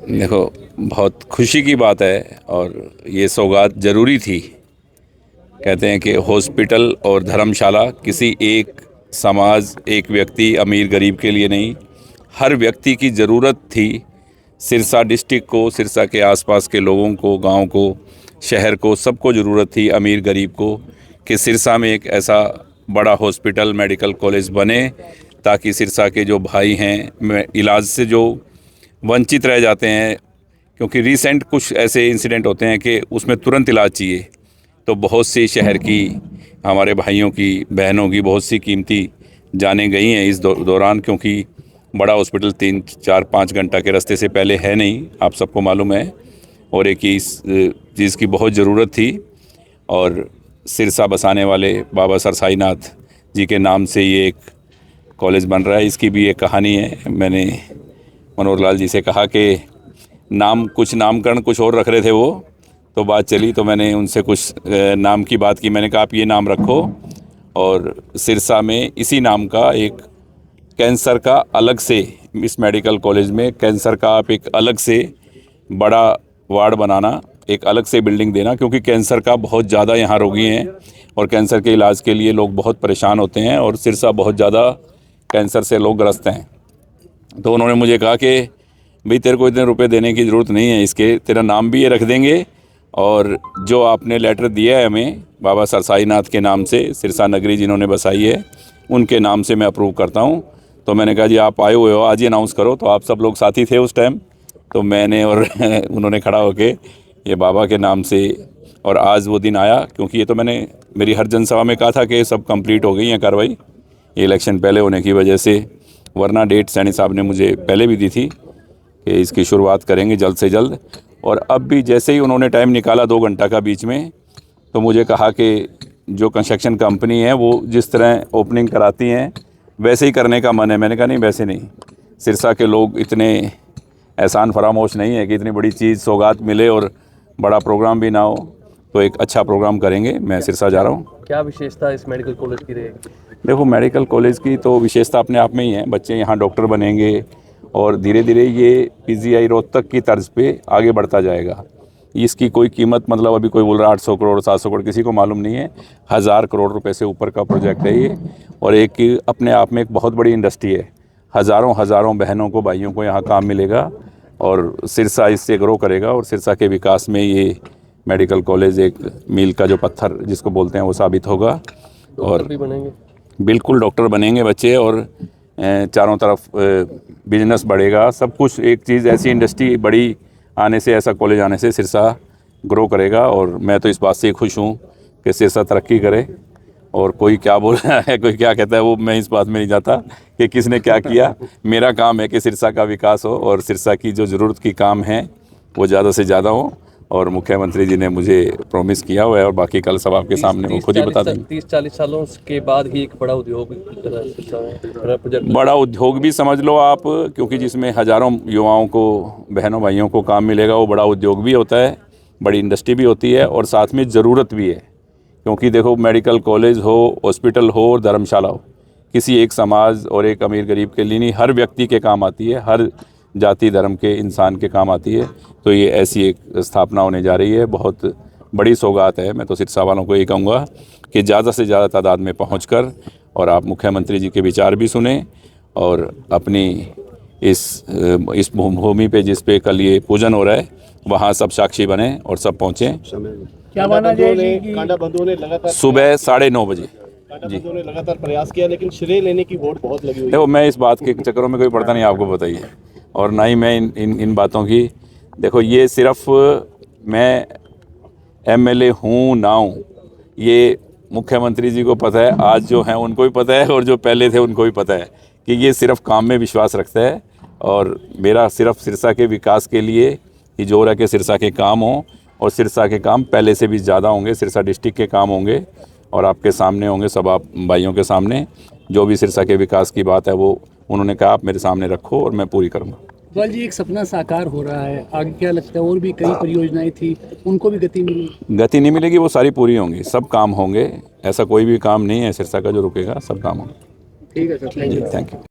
देखो, बहुत खुशी की बात है और ये सौगात ज़रूरी थी। कहते हैं कि हॉस्पिटल और धर्मशाला किसी एक समाज, एक व्यक्ति, अमीर गरीब के लिए नहीं, हर व्यक्ति की ज़रूरत थी। सिरसा डिस्ट्रिक्ट को, सिरसा के आसपास के लोगों को, गांव को, शहर को, सबको ज़रूरत थी, अमीर गरीब को, कि सिरसा में एक ऐसा बड़ा हॉस्पिटल, मेडिकल कॉलेज बने, ताकि सिरसा के जो भाई हैं इलाज से जो वंचित रह जाते हैं, क्योंकि रिसेंट कुछ ऐसे इंसिडेंट होते हैं कि उसमें तुरंत इलाज चाहिए, तो बहुत सी शहर की, हमारे भाइयों की, बहनों की बहुत सी कीमती जानें गई हैं इस दौरान, क्योंकि बड़ा हॉस्पिटल 3-4-5 घंटा के रास्ते से पहले है नहीं, आप सबको मालूम है। और एक इस चीज़ की बहुत ज़रूरत थी, और सिरसा बसाने वाले बाबा सरसाई नाथ जी के नाम से ये एक कॉलेज बन रहा है। इसकी भी एक कहानी है। मैंने मनोहर लाल जी से कहा कि नामकरण कुछ और रख रहे थे वो, तो बात चली, तो मैंने उनसे कुछ नाम की बात की। मैंने कहा आप ये नाम रखो, और सिरसा में इसी नाम का एक कैंसर का अलग से, इस मेडिकल कॉलेज में कैंसर का आप एक अलग से बड़ा वार्ड बनाना, एक अलग से बिल्डिंग देना, क्योंकि कैंसर का बहुत ज़्यादा यहाँ रोगी हैं और कैंसर के इलाज के लिए लोग बहुत परेशान होते हैं, और सिरसा बहुत ज़्यादा कैंसर से लोग ग्रस्त हैं। तो उन्होंने मुझे कहा कि भाई तेरे को इतने रुपए देने की ज़रूरत नहीं है, इसके तेरा नाम भी ये रख देंगे, और जो आपने लेटर दिया है हमें बाबा सरसाई नाथ के नाम से, सिरसा नगरी जिन्होंने बसाई है, उनके नाम से मैं अप्रूव करता हूँ। तो मैंने कहा जी आप आए हुए हो, आज ही अनाउंस करो। तो आप सब लोग साथी थे उस टाइम, तो मैंने और उन्होंने खड़ा होके ये बाबा के नाम से, और आज वो दिन आया, क्योंकि ये तो मैंने मेरी हर जनसभा में कहा था कि सब कंप्लीट हो गई है कार्रवाई, ये इलेक्शन पहले होने की वजह से, वरना डेट सैनी साहब ने मुझे पहले भी दी थी कि इसकी शुरुआत करेंगे जल्द से जल्द। और अब भी जैसे ही उन्होंने टाइम निकाला 2 घंटा का बीच में, तो मुझे कहा कि जो कंस्ट्रक्शन कंपनी है वो जिस तरह ओपनिंग कराती हैं वैसे ही करने का मन है। मैंने कहा नहीं, वैसे नहीं, सिरसा के लोग इतने एहसान फरामोश नहीं है कि इतनी बड़ी चीज़ सौगात मिले और बड़ा प्रोग्राम भी ना हो, तो एक अच्छा प्रोग्राम करेंगे। मैं सिरसा जा रहा हूँ। क्या विशेषता इस मेडिकल कॉलेज की रहेगी? देखो, मेडिकल कॉलेज की तो विशेषता अपने आप में ही है, बच्चे यहाँ डॉक्टर बनेंगे, और धीरे धीरे ये पीजीआई रोहतक की तर्ज पे आगे बढ़ता जाएगा। इसकी कोई कीमत, मतलब अभी कोई बोल रहा 800 करोड़ 700 करोड़, किसी को मालूम नहीं है। 1000 करोड़ रुपए से ऊपर का प्रोजेक्ट है ये, और एक अपने आप में एक बहुत बड़ी इंडस्ट्री है। हज़ारों बहनों को, भाइयों को यहाँ काम मिलेगा, और सिरसा इससे ग्रो करेगा, और सिरसा के विकास में ये मेडिकल कॉलेज एक मील का जो पत्थर जिसको बोलते हैं वो साबित होगा। और भी बनेंगे, बिल्कुल डॉक्टर बनेंगे बच्चे, और चारों तरफ बिजनेस बढ़ेगा, सब कुछ। एक चीज़ ऐसी इंडस्ट्री बड़ी आने से, ऐसा कॉलेज आने से सिरसा ग्रो करेगा, और मैं तो इस बात से खुश हूँ कि सिरसा तरक्की करे। और कोई क्या बोल रहा है, कोई क्या कहता है, वो मैं इस बात में नहीं जाता कि किसने क्या किया। मेरा काम है कि सिरसा का विकास हो, और सिरसा की जो ज़रूरत की काम है वो ज़्यादा से ज़्यादा हो, और मुख्यमंत्री जी ने मुझे प्रॉमिस किया हुआ है, और बाकी कल सब आपके सामने वो खुद ही बता देंगे। 30-40 सालों के बाद ही एक बड़ा उद्योग, बड़ा उद्योग भी समझ लो आप, क्योंकि जिसमें हज़ारों युवाओं को, बहनों भाइयों को काम मिलेगा, वो बड़ा उद्योग भी होता है, बड़ी इंडस्ट्री भी होती है, और साथ में ज़रूरत भी है। क्योंकि देखो, मेडिकल कॉलेज हो, हॉस्पिटल हो और धर्मशाला हो, किसी एक समाज और एक अमीर गरीब के लिए नहीं, हर व्यक्ति के काम आती है, हर जाति धर्म के इंसान के काम आती है। तो ये ऐसी एक स्थापना होने जा रही है, बहुत बड़ी सौगात है। मैं तो सिरसा वालों को ये कहूँगा कि ज़्यादा से ज़्यादा तादाद में पहुँचकर, और आप मुख्यमंत्री जी के विचार भी सुने, और अपनी इस भूमि पे जिस पे कल ये पूजन हो रहा है, वहाँ सब साक्षी बने और सब पहुँचें। क्या माना जाए कि कांडा बंधुओं ने लगातार सुबह 9:30 बजे जी ने लगातार प्रयास किया, लेकिन श्रेय लेने की वोट बहुत लगी हुई है। देखो, मैं इस बात के चक्करों में कोई पड़ता नहीं, आपको बताइए, और ना ही मैं इन बातों की। देखो, ये सिर्फ मैं एमएलए हूँ ना हूँ, ये मुख्यमंत्री जी को पता है, आज जो हैं उनको भी पता है, और जो पहले थे उनको भी पता है कि ये सिर्फ काम में विश्वास रखता है, और मेरा सिर्फ सिरसा के विकास के लिए ही जोर है कि सिरसा के काम हों, और सिरसा के काम पहले से भी ज़्यादा होंगे, सिरसा डिस्ट्रिक्ट के काम होंगे, और आपके सामने होंगे, सब आप भाइयों के सामने। जो भी सिरसा के विकास की बात है वो उन्होंने कहा आप मेरे सामने रखो, और मैं पूरी करूँगा। वाल जी, एक सपना साकार हो रहा है, आगे क्या लगता है? और भी कई परियोजनाएं थी, उनको भी गति मिली? गति नहीं मिलेगी, वो सारी पूरी होंगी, सब काम होंगे। ऐसा कोई भी काम नहीं है सिरसा का जो रुकेगा, सब काम होंगे। ठीक है सर, थैंक यू।